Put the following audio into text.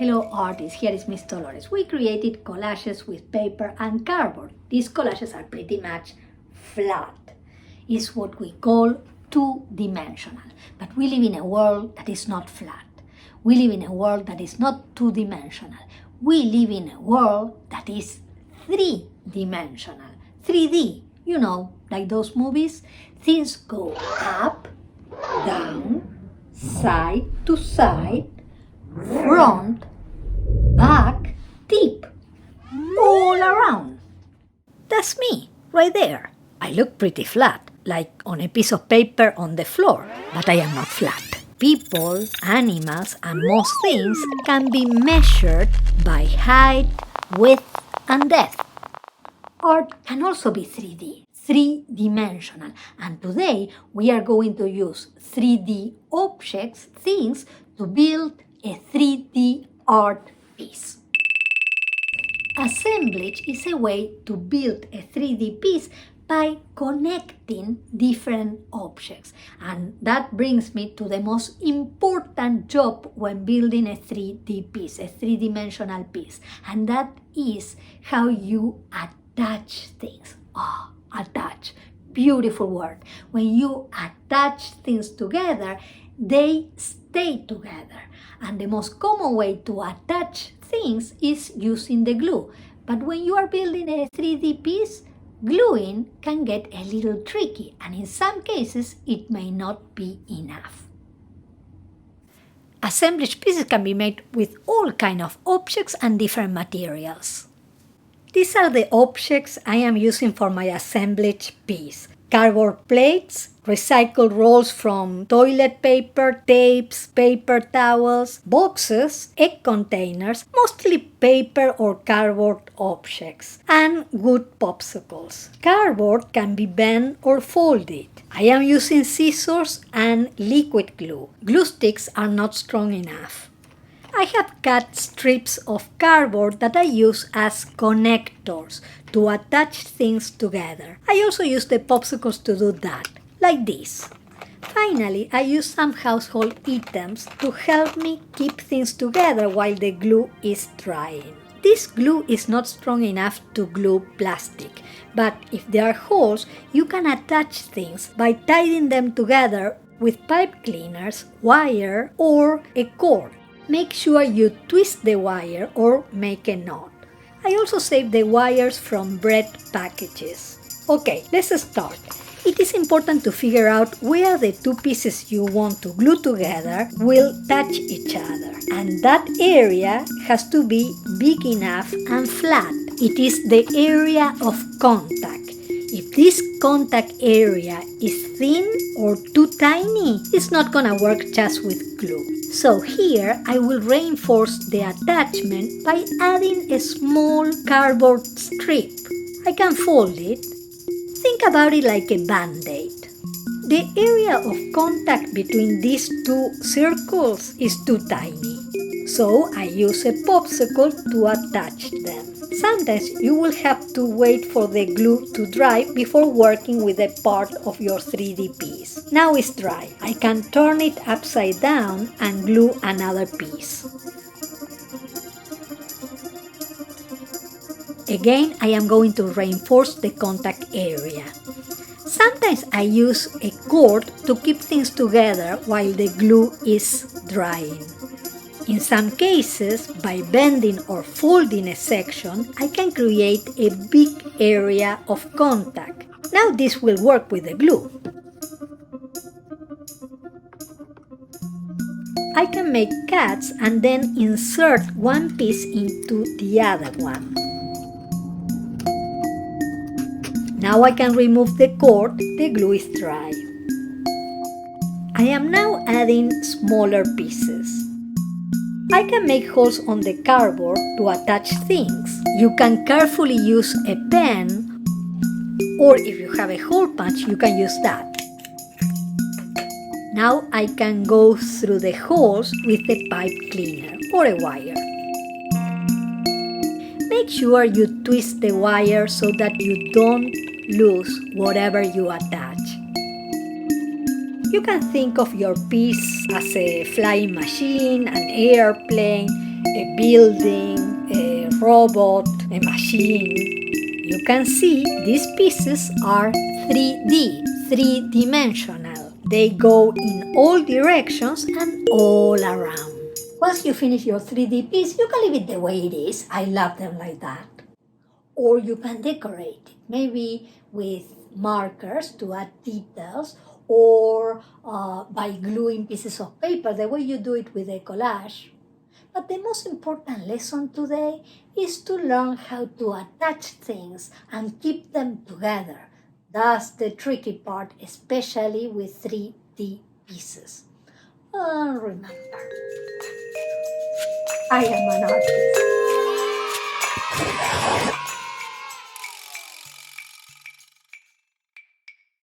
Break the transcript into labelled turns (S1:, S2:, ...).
S1: Hello artists, here is Miss Dolores. We created collages with paper and cardboard. These collages are pretty much flat. It's what we call two-dimensional. But we live in a world that is not flat. We live in a world that is not two-dimensional. We live in a world that is three-dimensional. 3D, you know, like those movies. Things go up, down, side to side, front, back, tip, all around. That's me, right there. I look pretty flat, like on a piece of paper on the floor, but I am not flat. People, animals, and most things can be measured by height, width, and depth. Art can also be 3D, three-dimensional, and today we are going to use 3D objects, things, to build a 3D art piece. Assemblage is a way to build a 3D piece by connecting different objects. And that brings me to the most important job when building a 3D piece, a three-dimensional piece. And that is how you attach things. Oh, attach. Beautiful word. When you attach things together, they stay together. And the most common way to attach things is using the glue. But when you are building a 3D piece, gluing can get a little tricky, and in some cases it may not be enough. Assemblage pieces can be made with all kinds of objects and different materials. These are the objects I am using for my assemblage piece. Cardboard plates, recycled rolls from toilet paper, tapes, paper towels, boxes, egg containers, mostly paper or cardboard objects, and wood popsicles. Cardboard can be bent or folded. I am using scissors and liquid glue. Glue sticks are not strong enough. I have cut strips of cardboard that I use as connectors to attach things together. I also use the popsicles to do that, like this. Finally, I use some household items to help me keep things together while the glue is drying. This glue is not strong enough to glue plastic, but if there are holes, you can attach things by tying them together with pipe cleaners, wire, or a cord. Make sure you twist the wire or make a knot. I also save the wires from bread packages. Okay, let's start. It is important to figure out where the two pieces you want to glue together will touch each other. And that area has to be big enough and flat. It is the area of contact. If this contact area is thin or too tiny, it's not gonna work just with glue. So here I will reinforce the attachment by adding a small cardboard strip. I can fold it. Think about it like a band-aid. The area of contact between these two circles is too tiny. So I use a popsicle to attach them. Sometimes you will have to wait for the glue to dry before working with a part of your 3D piece. Now it's dry. I can turn it upside down and glue another piece. Again, I am going to reinforce the contact area. Sometimes I use a cord to keep things together while the glue is drying. In some cases, by bending or folding a section, I can create a big area of contact. Now this will work with the glue. I can make cuts and then insert one piece into the other one. Now I can remove the cord, the glue is dry. I am now adding smaller pieces. I can make holes on the cardboard to attach things. You can carefully use a pen, or if you have a hole punch, you can use that. Now I can go through the holes with a pipe cleaner or a wire. Make sure you twist the wire so that you don't lose whatever you attach. You can think of your piece as a flying machine, an airplane, a building, a robot, a machine. You can see these pieces are 3D, three-dimensional. They go in all directions and all around. Once you finish your 3D piece, you can leave it the way it is. I love them like that. Or you can decorate it, maybe with markers to add details, or by gluing pieces of paper, the way you do it with a collage. But the most important lesson today is to learn how to attach things and keep them together. That's the tricky part, especially with 3D pieces. Remember, I am an artist.